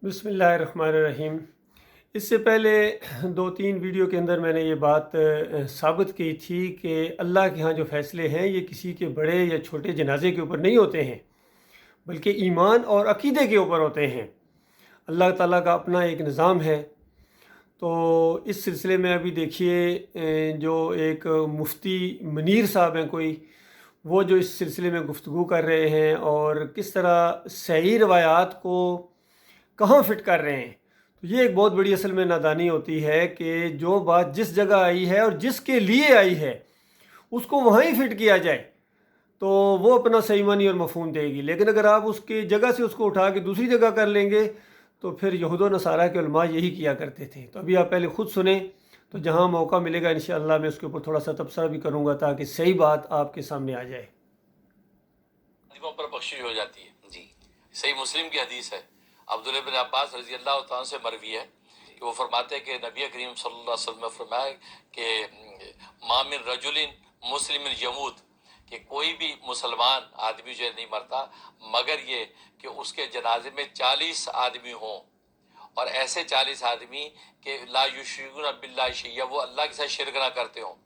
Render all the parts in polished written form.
بسم اللہ الرحمن الرحیم۔ اس سے پہلے دو تین ویڈیو کے اندر میں نے یہ بات ثابت کی تھی کہ اللہ کے ہاں جو فیصلے ہیں یہ کسی کے بڑے یا چھوٹے جنازے کے اوپر نہیں ہوتے ہیں، بلکہ ایمان اور عقیدے کے اوپر ہوتے ہیں۔ اللہ تعالیٰ کا اپنا ایک نظام ہے۔ تو اس سلسلے میں ابھی دیکھیے جو ایک مفتی منیر صاحب ہیں کوئی، وہ جو اس سلسلے میں گفتگو کر رہے ہیں اور کس طرح صحیح روایات کو کہاں فٹ کر رہے ہیں۔ تو یہ ایک بہت بڑی اصل میں نادانی ہوتی ہے کہ جو بات جس جگہ آئی ہے اور جس کے لیے آئی ہے اس کو وہاں ہی فٹ کیا جائے تو وہ اپنا صحیح معنی اور مفہوم دے گی، لیکن اگر آپ اس کی جگہ سے اس کو اٹھا کے دوسری جگہ کر لیں گے تو پھر یہود و نصارہ کے علماء یہی کیا کرتے تھے۔ تو ابھی آپ پہلے خود سنیں، تو جہاں موقع ملے گا انشاءاللہ میں اس کے اوپر تھوڑا سا تبصرہ بھی کروں گا تاکہ صحیح بات آپ کے سامنے آ جائے۔ پر بخشش ہو جاتی ہے جی، صحیح مسلم کی حدیث ہے، عبداللہ بن عباس رضی اللہ تعالیٰ سے مروی ہے کہ وہ فرماتے ہیں کہ نبی کریم صلی اللہ علیہ وسلم نے فرمایا کہ ما من رجل مسلم یموت، کہ کوئی بھی مسلمان آدمی جو ہے نہیں مرتا مگر یہ کہ اس کے جنازے میں 40 آدمی ہوں، اور ایسے 40 آدمی کہ لا یشرکون باللہ شیئا، وہ اللہ کے ساتھ شرک نہ کرتے ہوں۔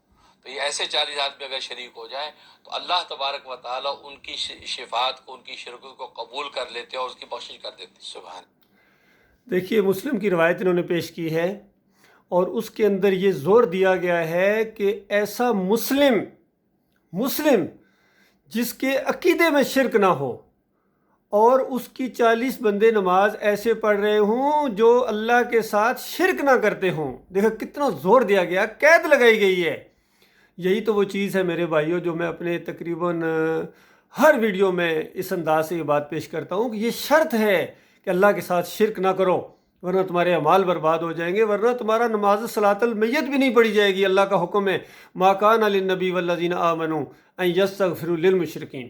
تو یہ ایسے 40 آدمی اگر شریک ہو جائیں تو اللہ تبارک و تعالیٰ ان کی شفاعت کو، ان کی شرکت کو قبول کر لیتے اور اس کی بخشش کر دیتے۔ سبحان۔ دیکھیے مسلم کی روایت انہوں نے پیش کی ہے اور اس کے اندر یہ زور دیا گیا ہے کہ ایسا مسلم جس کے عقیدے میں شرک نہ ہو اور اس کی 40 بندے نماز ایسے پڑھ رہے ہوں جو اللہ کے ساتھ شرک نہ کرتے ہوں۔ دیکھو کتنا زور دیا گیا، قید لگائی گئی ہے۔ یہی تو وہ چیز ہے میرے بھائیوں جو میں اپنے تقریباً ہر ویڈیو میں اس انداز سے یہ بات پیش کرتا ہوں کہ یہ شرط ہے کہ اللہ کے ساتھ شرک نہ کرو، ورنہ تمہارے اعمال برباد ہو جائیں گے، ورنہ تمہارا نماز صلاۃ المیت بھی نہیں پڑھی جائے گی۔ اللہ کا حکم ہے ما کان للنبی والذین آمنوا ان یستغفروا للمشرکین،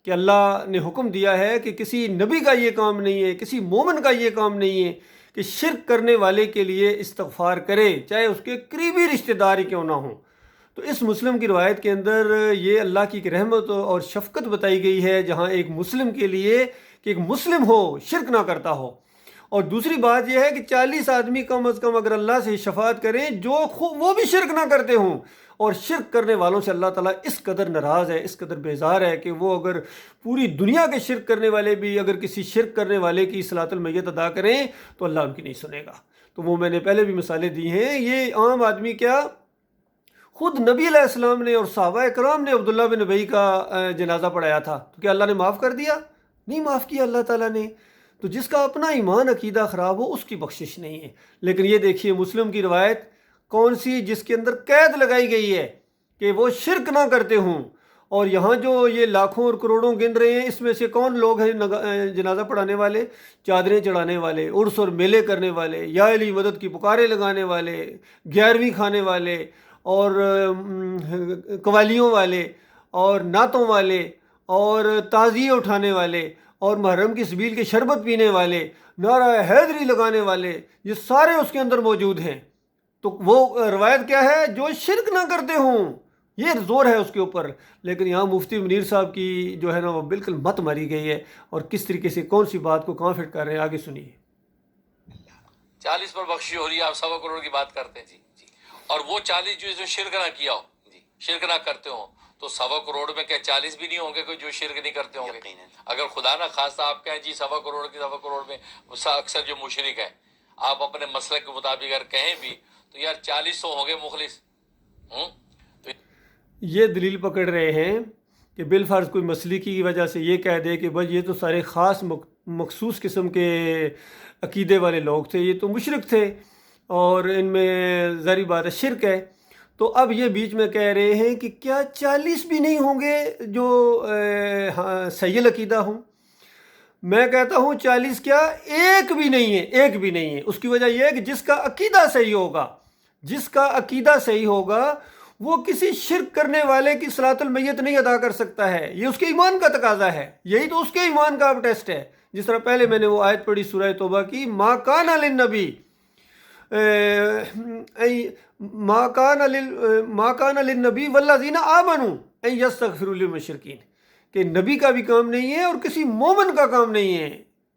کہ اللہ نے حکم دیا ہے کہ کسی نبی کا یہ کام نہیں ہے، کسی مومن کا یہ کام نہیں ہے کہ شرک کرنے والے کے لیے استغفار کرے، چاہے اس کے قریبی رشتہ دار ہی کیوں نہ ہوں۔ تو اس مسلم کی روایت کے اندر یہ اللہ کی ایک رحمت اور شفقت بتائی گئی ہے جہاں ایک مسلم کے لیے کہ ایک مسلم ہو شرک نہ کرتا ہو، اور دوسری بات یہ ہے کہ 40 آدمی کم از کم اگر اللہ سے شفاعت کریں جو وہ بھی شرک نہ کرتے ہوں، اور شرک کرنے والوں سے اللہ تعالیٰ اس قدر ناراض ہے، اس قدر بیزار ہے کہ وہ اگر پوری دنیا کے شرک کرنے والے بھی اگر کسی شرک کرنے والے کی صلاۃ المیت ادا کریں تو اللہ ان کی نہیں سنے گا۔ تو وہ میں نے پہلے بھی مثالیں دی ہیں۔ یہ عام آدمی کیا، خود نبی علیہ السلام نے اور صحابہ کرام نے عبداللہ بن ابی کا جنازہ پڑھایا تھا، تو کیا اللہ نے معاف کر دیا؟ نہیں معاف کیا اللہ تعالیٰ نے۔ تو جس کا اپنا ایمان عقیدہ خراب ہو اس کی بخشش نہیں ہے۔ لیکن یہ دیکھیے مسلم کی روایت کون سی، جس کے اندر قید لگائی گئی ہے کہ وہ شرک نہ کرتے ہوں، اور یہاں جو یہ لاکھوں اور کروڑوں گن رہے ہیں اس میں سے کون لوگ ہیں جنازہ پڑھانے والے؟ چادریں چڑھانے والے، عرس اور میلے کرنے والے، یا علی مدد کی پکاریں لگانے والے، 11ویں کھانے والے، اور قوالیوں والے، اور نعتوں والے، اور تعزیے اٹھانے والے، اور محرم کی سبیل کے شربت پینے والے، نعرہ حیدری لگانے والے، یہ سارے اس کے اندر موجود ہیں۔ تو وہ روایت کیا ہے؟ جو شرک نہ کرتے ہوں، یہ زور ہے اس کے اوپر۔ لیکن یہاں مفتی منیر صاحب کی جو ہے نا وہ بالکل مت ماری گئی ہے، اور کس طریقے سے کون سی بات کو کہاں فٹ کر رہے ہیں آگے سنیے۔ 40 پر بخشی ہو رہی ہے، آپ 1.25 کروڑ کی بات کرتے ہیں جی جی، اور وہ 40 جو شرک نہ کیا ہو جی، شرک نہ کرتے ہوں، تو 1.25 کروڑ میں کیا 40 بھی نہیں ہوں گے کوئی جو شرک نہیں کرتے ہوں گے؟ اگر خدا نہ خواستہ آپ کہیں جی 1.25 کروڑ کی 1.25 کروڑ میں اکثر جو مشرک ہیں، آپ اپنے مسلک کے مطابق اگر کہیں بھی تو یار 40 تو ہوں گے مخلص۔ تو یہ دلیل پکڑ رہے ہیں کہ بالفرض کوئی مسلکی کی وجہ سے یہ کہہ دے کہ بھائی یہ تو سارے خاص مخصوص قسم کے عقیدے والے لوگ تھے، یہ تو مشرک تھے اور ان میں ظاہری بات ہے شرک ہے۔ تو اب یہ بیچ میں کہہ رہے ہیں کہ کیا 40 بھی نہیں ہوں گے جو صحیح عقیدہ ہوں؟ میں کہتا ہوں 40 کیا، ایک بھی نہیں ہے، ایک بھی نہیں ہے۔ اس کی وجہ یہ ہے کہ جس کا عقیدہ صحیح ہوگا، جس کا عقیدہ صحیح ہوگا وہ کسی شرک کرنے والے کی صلاۃ المیت نہیں ادا کر سکتا ہے، یہ اس کے ایمان کا تقاضا ہے، یہی تو اس کے ایمان کا اب ٹیسٹ ہے۔ جس طرح پہلے میں نے وہ آیت پڑھی سورہ توبہ کی، ما کان للنبی ما کان للنبی والذین آمنوا ان یستغفروا للمشرکین، کہ نبی کا بھی کام نہیں ہے اور کسی مومن کا کام نہیں ہے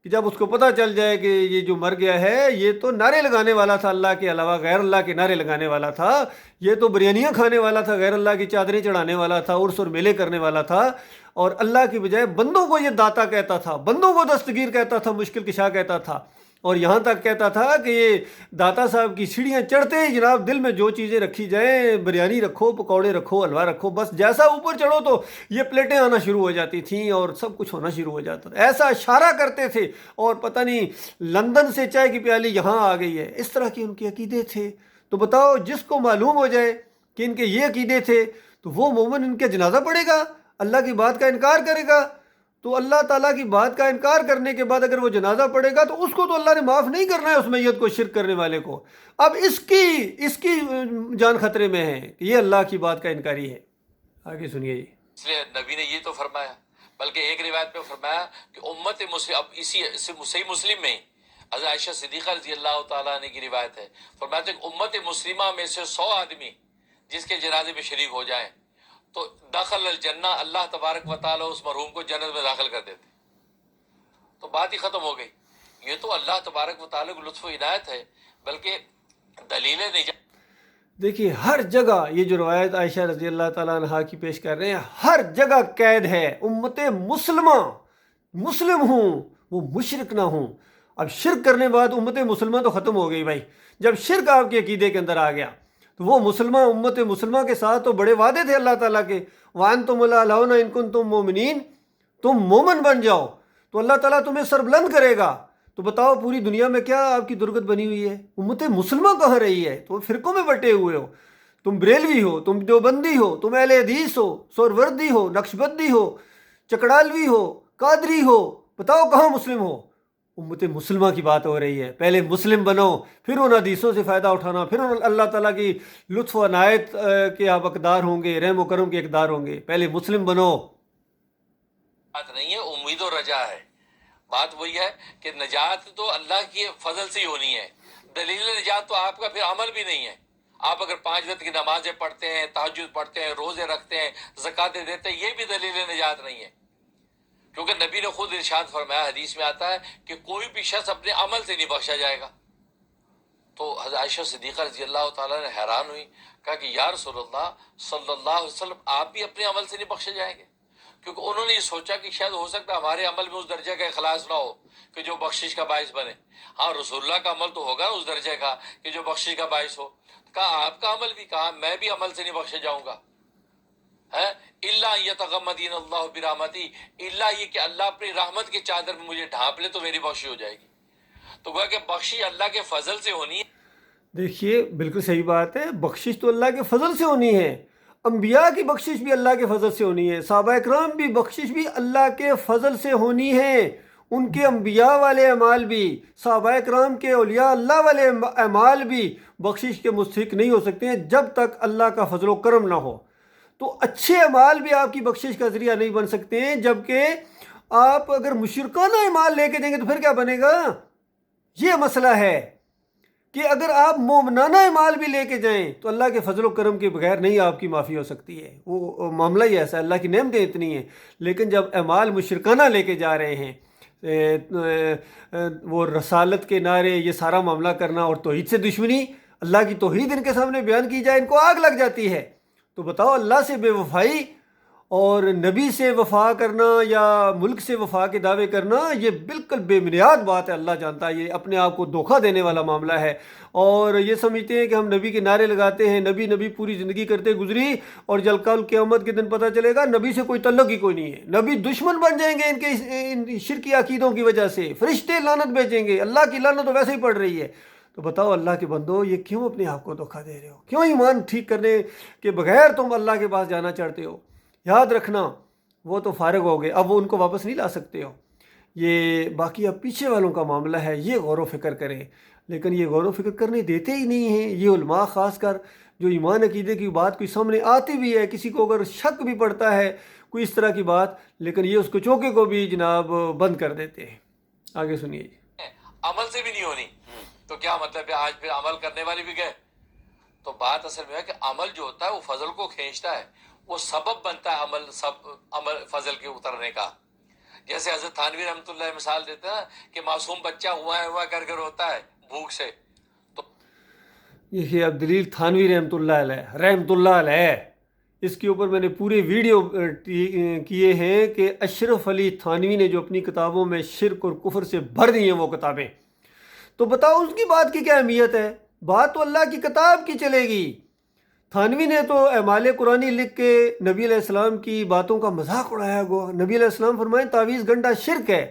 کہ جب اس کو پتہ چل جائے کہ یہ جو مر گیا ہے یہ تو نعرے لگانے والا تھا اللہ کے علاوہ، غیر اللہ کے نعرے لگانے والا تھا، یہ تو بریانیاں کھانے والا تھا، غیر اللہ کی چادریں چڑھانے والا تھا، عرس اور میلے کرنے والا تھا، اور اللہ کی بجائے بندوں کو یہ داتا کہتا تھا، بندوں کو دستگیر کہتا تھا، مشکل کشا کہتا تھا، اور یہاں تک کہتا تھا کہ یہ داتا صاحب کی سیڑھیاں چڑھتے ہی جناب دل میں جو چیزیں رکھی جائیں، بریانی رکھو، پکوڑے رکھو، حلوہ رکھو، بس جیسا اوپر چڑھو تو یہ پلیٹیں آنا شروع ہو جاتی تھیں اور سب کچھ ہونا شروع ہو جاتا تھا، ایسا اشارہ کرتے تھے، اور پتہ نہیں لندن سے چائے کی پیالی یہاں آ گئی ہے، اس طرح کے ان کے عقیدے تھے۔ تو بتاؤ جس کو معلوم ہو جائے کہ ان کے یہ عقیدے تھے تو وہ مومن ان کے جنازہ پڑھے گا، اللہ کی بات کا انکار کرے گا، تو اللہ تعالیٰ کی بات کا انکار کرنے کے بعد اگر وہ جنازہ پڑھے گا تو اس کو تو اللہ نے معاف نہیں کرنا ہے، اس میت کو، شرک کرنے والے کو۔ اب اس کی جان خطرے میں ہے کہ یہ اللہ کی بات کا انکاری ہے۔ آگے سنیے جی۔ اس لیے نبی نے یہ تو فرمایا، بلکہ ایک روایت میں فرمایا کہ امت مسلم، اب اسی صحیح مسلم میں حضرت عائشہ صدیقہ رضی اللہ تعالیٰ عنہ کی روایت ہے، فرمایا کہ امت مسلمہ میں سے 100 آدمی جس کے جنازے میں شریک ہو جائیں تو دخل الجنہ، اللہ تبارک و تعالیٰ اس مرحوم کو جنت میں داخل کر دیتے، تو بات ہی ختم ہو گئی۔ یہ تو اللہ تبارک و تعالیٰ کو لطف و عنایت ہے، بلکہ دلیل نجات۔ دیکھیے ہر جگہ یہ جو روایت عائشہ رضی اللہ تعالیٰ عنہ کی پیش کر رہے ہیں، ہر جگہ قید ہے امت مسلمہ، مسلم ہوں وہ مشرک نہ ہوں۔ اب شرک کرنے بعد امت مسلمہ تو ختم ہو گئی بھائی، جب شرک آپ کے عقیدے کے اندر آ گیا تو وہ مسلمہ، امت مسلمہ کے ساتھ تو بڑے وعدے تھے اللہ تعالیٰ کے، وَأَنْتُمُ الْأَعْلَوْنَ إِن كُنتُم مُؤْمِنِينَ، تم مومن بن جاؤ تو اللہ تعالیٰ تمہیں سربلند کرے گا۔ تو بتاؤ پوری دنیا میں کیا آپ کی درگت بنی ہوئی ہے؟ امت مسلمہ کہاں رہی ہے؟ تو فرقوں میں بٹے ہوئے ہو، تم بریلوی ہو، تم دیوبندی ہو، تم اہل حدیث ہو، سہروردی ہو، نقشبندی ہو، چکڑالوی ہو، قادری ہو، بتاؤ کہاں مسلم ہو؟ امت مسلمہ کی بات ہو رہی ہے، پہلے مسلم بنو، پھر ان حدیثوں سے فائدہ اٹھانا، پھر اللہ تعالیٰ کی لطف و عنایت کے آپ حقدار ہوں گے، رحم و کرم کے حقدار ہوں گے، پہلے مسلم بنو۔ بات نہیں ہے، امید و رجا ہے۔ بات وہی ہے کہ نجات تو اللہ کے فضل سے ہی ہونی ہے، دلیل نجات تو آپ کا پھر عمل بھی نہیں ہے۔ آپ اگر 5 وقت کی نمازیں پڑھتے ہیں، تہجد پڑھتے ہیں، روزے رکھتے ہیں، زکاتیں دیتے ہیں، یہ بھی دلیل نجات نہیں ہے، کیونکہ نبی نے خود ارشاد فرمایا، حدیث میں آتا ہے کہ کوئی بھی شخص اپنے عمل سے نہیں بخشا جائے گا۔ تو حضرت عائشہ صدیقہ رضی اللہ تعالیٰ نے حیران ہوئی، کہا کہ یا رسول اللہ صلی اللہ علیہ وسلم، آپ بھی اپنے عمل سے نہیں بخشے جائیں گے؟ کیونکہ انہوں نے یہ سوچا کہ شاید ہو سکتا ہے ہمارے عمل میں اس درجے کا اخلاص نہ ہو کہ جو بخشش کا باعث بنے۔ ہاں رسول اللہ کا عمل تو ہوگا اس درجے کا کہ جو بخشش کا باعث ہو۔ کہا آپ کا عمل بھی، کہا میں بھی عمل سے نہیں بخشے جاؤں گا، ہے اللہ یتغمدین اللہ برحمتی، اللہ یہ کہ اللہ اپنی رحمت کی چادر میں مجھے ڈھانپ لے تو میری بخشی ہو جائے گی۔ تو گویا کہ بخشی اللہ کے فضل سے ہونی ہے۔ دیکھیے بالکل صحیح بات ہے، بخشش تو اللہ کے فضل سے ہونی ہے، انبیاء کی بخشش بھی اللہ کے فضل سے ہونی ہے، صحابہ اکرام بھی بخشش بھی اللہ کے فضل سے ہونی ہے، ان کے انبیاء والے اعمال بھی، صحابہ اکرام کے اولیاء اللہ والے اعمال بھی بخشش کے مستحق نہیں ہو سکتے ہیں جب تک اللہ کا فضل و کرم نہ ہو۔ تو اچھے اعمال بھی آپ کی بخشش کا ذریعہ نہیں بن سکتے ہیں، جبکہ آپ اگر مشرکانہ اعمال لے کے دیں گے تو پھر کیا بنے گا؟ یہ مسئلہ ہے کہ اگر آپ مومنانہ اعمال بھی لے کے جائیں تو اللہ کے فضل و کرم کے بغیر نہیں آپ کی معافی ہو سکتی ہے، وہ معاملہ ہی ایسا ہے، اللہ کی نعمتیں اتنی ہیں۔ لیکن جب اعمال مشرکانہ لے کے جا رہے ہیں، وہ رسالت کے نعرے، یہ سارا معاملہ کرنا، اور توحید سے دشمنی، اللہ کی توحید ان کے سامنے بیان کی جائے ان کو آگ لگ جاتی ہے، تو بتاؤ اللہ سے بے وفائی اور نبی سے وفا کرنا یا ملک سے وفا کے دعوے کرنا، یہ بالکل بے بنیاد بات ہے، اللہ جانتا ہے، یہ اپنے آپ کو دھوکہ دینے والا معاملہ ہے۔ اور یہ سمجھتے ہیں کہ ہم نبی کے نعرے لگاتے ہیں، نبی پوری زندگی کرتے گزری، اور جل کل قیامت کے دن پتہ چلے گا نبی سے کوئی تعلق ہی کوئی نہیں ہے، نبی دشمن بن جائیں گے ان شرکی عقیدوں کی وجہ سے، فرشتے لعنت بھیجیں گے، اللہ کی لعنت تو ویسے ہی پڑ رہی ہے۔ تو بتاؤ اللہ کے بندو، یہ کیوں اپنے آپ کو دھوکہ دے رہے ہو؟ کیوں ایمان ٹھیک کرنے کے بغیر تم اللہ کے پاس جانا چاہتے ہو؟ یاد رکھنا وہ تو فارغ ہو گئے، اب وہ ان کو واپس نہیں لا سکتے ہو۔ یہ باقی اب پیچھے والوں کا معاملہ ہے، یہ غور و فکر کریں، لیکن یہ غور و فکر کرنے دیتے ہی نہیں ہیں یہ علماء، خاص کر جو ایمان عقیدے کی بات کوئی سامنے آتی بھی ہے، کسی کو اگر شک بھی پڑتا ہے کوئی اس طرح کی بات، لیکن یہ اس کو چوکے کو بھی جناب بند کر دیتے ہیں۔ آگے سنیے جی۔ عمل سے بھی نہیں ہونی، تو کیا مطلب ہے آج پھر عمل کرنے والے بھی گئے؟ تو بات اصل میں ہے کہ عمل جو ہوتا ہے وہ فضل کو کھینچتا ہے، وہ سبب بنتا ہے عمل فضل کے اترنے کا۔ جیسے حضرت تھانوی رحمۃ اللہ مثال دیتے ہیں کہ معصوم بچہ ہوا کر کے روتا ہے بھوک سے. تو یہ اب دلیل تھانوی رحمۃ اللہ علیہ اس کے اوپر میں نے پورے ویڈیو کیے ہیں کہ اشرف علی تھانوی نے جو اپنی کتابوں میں شرک اور کفر سے بھر دی ہیں وہ کتابیں. تو بتاؤ اس کی بات کی کیا اہمیت ہے؟ بات تو اللہ کی کتاب کی چلے گی. تھانوی نے تو اعمال قرآنی لکھ کے نبی علیہ السلام کی باتوں کا مذاق اڑایا گوا. نبی علیہ السلام فرمائیں تعویذ گنڈا شرک ہے،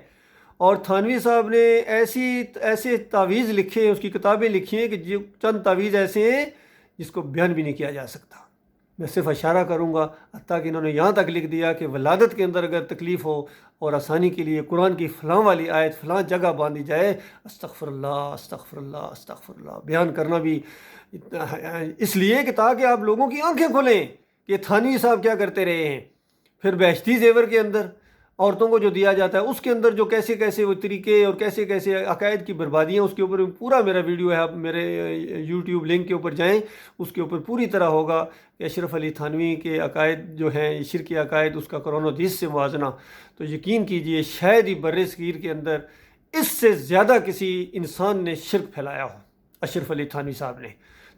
اور تھانوی صاحب نے ایسے تعویذ لکھے ہیں، اس کی کتابیں لکھی ہیں کہ جو چند تعویذ ایسے ہیں جس کو بیان بھی نہیں کیا جا سکتا. میں صرف اشارہ کروں گا، حتیٰ کہ انہوں نے یہاں تک لکھ دیا کہ ولادت کے اندر اگر تکلیف ہو اور آسانی کے لیے قرآن کی فلاں والی آیت فلاں جگہ باندھی جائے، استغفر اللہ استغفر اللہ استغفر اللہ بیان کرنا بھی اس لیے کہ تاکہ آپ لوگوں کی آنکھیں کھلیں کہ تھانوی صاحب کیا کرتے رہے ہیں. پھر بہشتی زیور کے اندر عورتوں کو جو دیا جاتا ہے اس کے اندر جو کیسے کیسے وہ طریقے اور کیسے کیسے عقائد کی بربادیاں، اس کے اوپر پورا میرا ویڈیو ہے، آپ میرے یوٹیوب لنک کے اوپر جائیں، اس کے اوپر پوری طرح ہوگا کہ اشرف علی تھانوی کے عقائد جو ہیں شرکی عقائد، اس کا قرآن و حدیث سے موازنہ. تو یقین کیجئے شاید ہی بر صغیر کے اندر اس سے زیادہ کسی انسان نے شرک پھیلایا ہو اشرف علی تھانوی صاحب نے.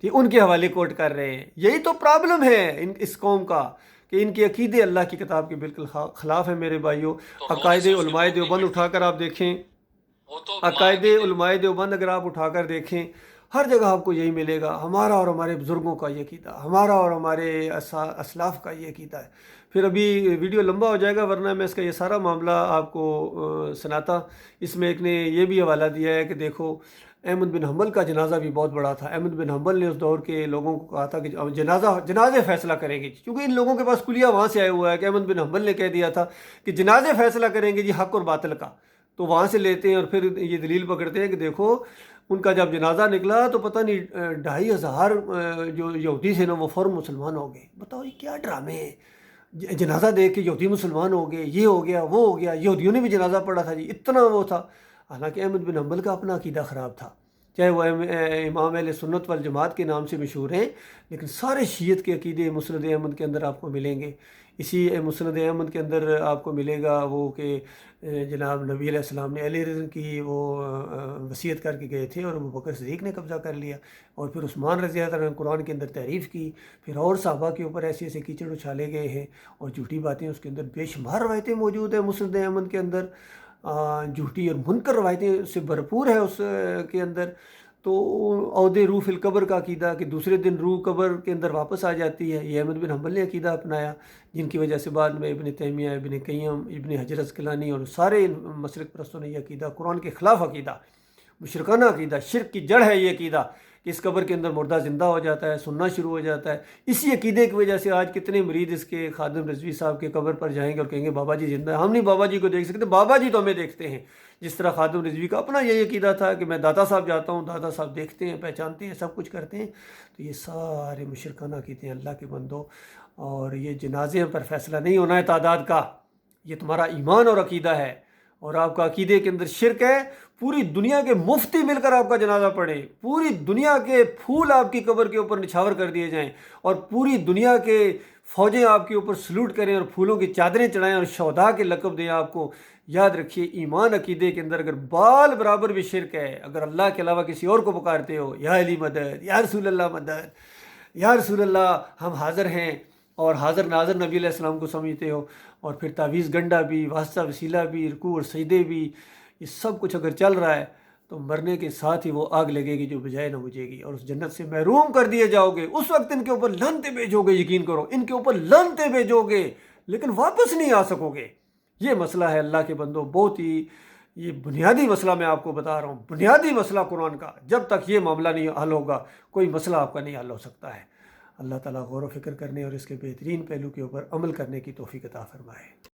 یہ ان کے حوالے کوٹ کر رہے ہیں. یہی تو پرابلم ہے اس قوم کا کہ ان کے عقیدے اللہ کی کتاب کے بالکل خلاف ہیں. میرے بھائیوں، عقائد علماء دیوبند اٹھا کر آپ دیکھیں، عقائد علماء دیوبند اگر آپ اٹھا کر دیکھیں، ہر جگہ آپ کو یہی ملے گا، ہمارا اور ہمارے بزرگوں کا یہ عقیدہ، ہمارا اور ہمارے اسلاف کا یہ عقیدہ ہے. پھر ابھی ویڈیو لمبا ہو جائے گا ورنہ میں اس کا یہ سارا معاملہ آپ کو سناتا. اس میں ایک نے یہ بھی حوالہ دیا ہے کہ دیکھو احمد بن حنبل کا جنازہ بھی بہت بڑا تھا. احمد بن حنبل نے اس دور کے لوگوں کو کہا تھا کہ جنازے فیصلہ کریں گے، کیونکہ ان لوگوں کے پاس کلیہ وہاں سے آیا ہوا ہے کہ احمد بن حنبل نے کہہ دیا تھا کہ جنازے فیصلہ کریں گے جی حق اور باطل کا. تو وہاں سے لیتے ہیں اور پھر یہ دلیل پکڑتے ہیں کہ دیکھو ان کا جب جنازہ نکلا تو پتہ نہیں 2500 جو یہودی تھے نا وہ فوراً مسلمان ہو گئے. بتاؤ یہ کیا ڈرامے ہیں؟ جنازہ دیکھ کے یہودی مسلمان ہو گئے، یہ ہو گیا وہ ہو گیا. یہودیوں نے بھی جنازہ پڑھا تھا جی، اتنا وہ تھا. حالانکہ احمد بن حنبل کا اپنا عقیدہ خراب تھا، چاہے وہ امام اہل سنت والجماعت کے نام سے مشہور ہیں، لیکن سارے شیعت کے عقیدے مسند احمد کے اندر آپ کو ملیں گے. اسی مسند احمد کے اندر آپ کو ملے گا وہ کہ جناب نبی علیہ السلام نے علی رضی کی وہ وصیت کر کے گئے تھے اور ابو بکر صدیق نے قبضہ کر لیا، اور پھر عثمان رضی اللہ عنہ نے قرآن کے اندر تعریف کی. پھر اور صحابہ کے اوپر ایسے ایسے کیچڑ اچھالے گئے ہیں اور جھوٹی باتیں اس کے اندر بے شمار روایتیں موجود ہیں. مسند احمد کے اندر جھوٹی اور منکر روایتیں سے بھرپور ہے اس کے اندر. تو عود روح فی القبر کا عقیدہ کہ دوسرے دن روح قبر کے اندر واپس آ جاتی ہے، یہ احمد بن حنبل نے عقیدہ اپنایا، جن کی وجہ سے بعد میں ابن تیمیہ، ابن قیم، ابن حجر عسقلانی اور سارے مشرق پرستوں نے یہ عقیدہ، قرآن کے خلاف عقیدہ، مشرکانہ عقیدہ، شرک کی جڑ ہے یہ عقیدہ کہ اس قبر کے اندر مردہ زندہ ہو جاتا ہے، سننا شروع ہو جاتا ہے. اسی عقیدے کی وجہ سے آج کتنے مرید اس کے خادم رضوی صاحب کے قبر پر جائیں گے اور کہیں گے بابا جی زندہ ہے. ہم نہیں بابا جی کو دیکھ سکتے، بابا جی تو ہمیں دیکھتے ہیں. جس طرح خادم رضوی کا اپنا یہی عقیدہ تھا کہ میں داتا صاحب جاتا ہوں، داتا صاحب دیکھتے ہیں، پہچانتے ہیں، سب کچھ کرتے ہیں. تو یہ سارے مشرکانہ عقیدے ہیں اللہ کے بندو. اور یہ جنازے پر فیصلہ نہیں ہونا ہے تعداد کا، یہ تمہارا ایمان اور عقیدہ ہے. اور آپ کا عقیدے کے اندر شرک ہے. پوری دنیا کے مفتی مل کر آپ کا جنازہ پڑھیں، پوری دنیا کے پھول آپ کی قبر کے اوپر نچھاور کر دیے جائیں، اور پوری دنیا کے فوجیں آپ کے اوپر سلوٹ کریں اور پھولوں کی چادریں چڑھائیں اور شہداء کے لقب دیں آپ کو. یاد رکھیے ایمان عقیدے کے اندر اگر بال برابر بھی شرک ہے، اگر اللہ کے علاوہ کسی اور کو پکارتے ہو، یا علی مدد، یا رسول اللہ مدد، یا رسول اللہ ہم حاضر ہیں، اور حاضر ناظر نبی علیہ السلام کو سمجھتے ہو، اور پھر تعویذ گنڈا بھی، واسطہ وسیلہ بھی، رکوع اور سجدے بھی، یہ سب کچھ اگر چل رہا ہے تو مرنے کے ساتھ ہی وہ آگ لگے گی جو بجائے نہ بجھے گی، اور اس جنت سے محروم کر دیے جاؤ گے. اس وقت ان کے اوپر لعنتیں بھیجو گے، یقین کرو ان کے اوپر لعنتیں بھیجو گے، لیکن واپس نہیں آ سکو گے. یہ مسئلہ ہے اللہ کے بندو، بہت ہی یہ بنیادی مسئلہ میں آپ کو بتا رہا ہوں، بنیادی مسئلہ قرآن کا. جب تک یہ معاملہ نہیں حل ہوگا کوئی مسئلہ آپ کا نہیں حل ہو سکتا ہے. اللہ تعالیٰ غور و فکر کرنے اور اس کے بہترین پہلو کے اوپر عمل کرنے کی توفیق عطا فرمائے.